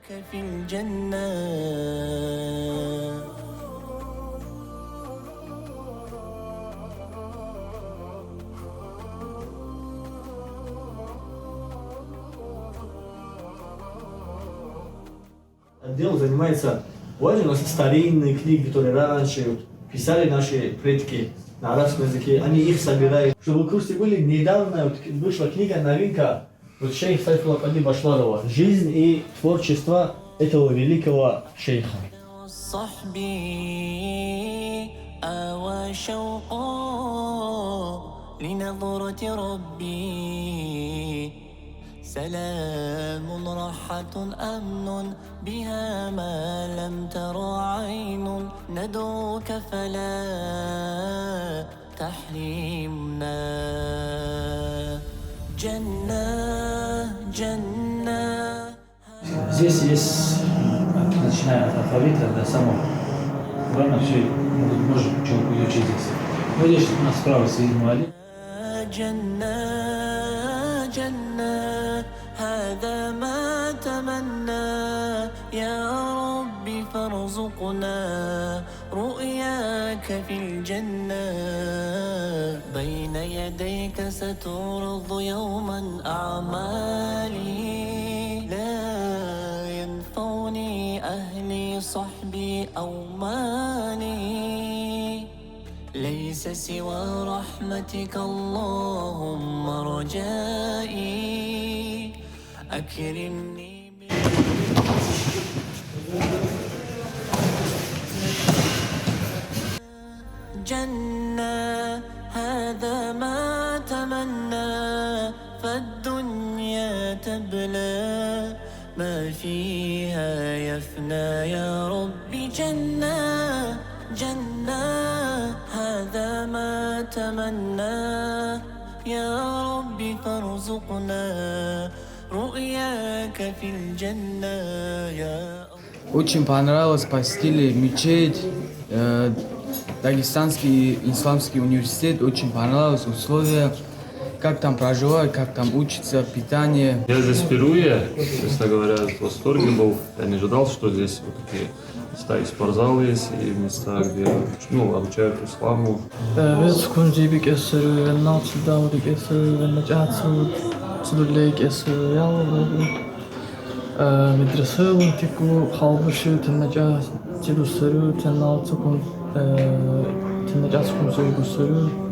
في الجنة. Дело занимается очень у нас старинные книги, которые раньше писали наши предки на арабском языке, они их собирают. Чтобы в курсе были, недавно вышла книга новинка вот шейх Сайфулла Кади Башларова «Жизнь и творчество этого великого шейха». سلام راحة أمن بها ما لم تر عين ندعوك فلا تحرمنا. جنة جنة. Здесь есть, начиная от алфавита до самого Корана, все может человек учить здесь. Вот здесь у нас справа сидит молодец. جنة جنة هذا ما تمنى يا ربي فارزقنا رؤياك في الجنة. بين يديك ستعرض يوما أعمالي لا ينفعني أهلي صحبي أو مالي ليس سوى رحمتك اللهم رجائي أكرمني. جنة هذا ما تمنى فالدنيا تبلى ما فيها يفنى يا ربي. جنة جنة هذا ما تمنى يا ربي فارزقنا رؤياك في الجنة يا. Очень понравилось, посетили мечеть, Дагестанский исламский университет, очень понравилось условия, как там проживают, как там учатся, питание. Я здесь впервые, честно говоря, в восторге был. Я не ожидал, что здесь вот такие места и спортзалы есть, и места, где обучают исламу. Biz kunjibik esir, nalçıdavdik esir, necatçılık, çılırlayık esir, yalvardı. Medrese untiku, halbuşı, tennecat, çılısırı, tennalçı kun, tennecat kun soygusurı.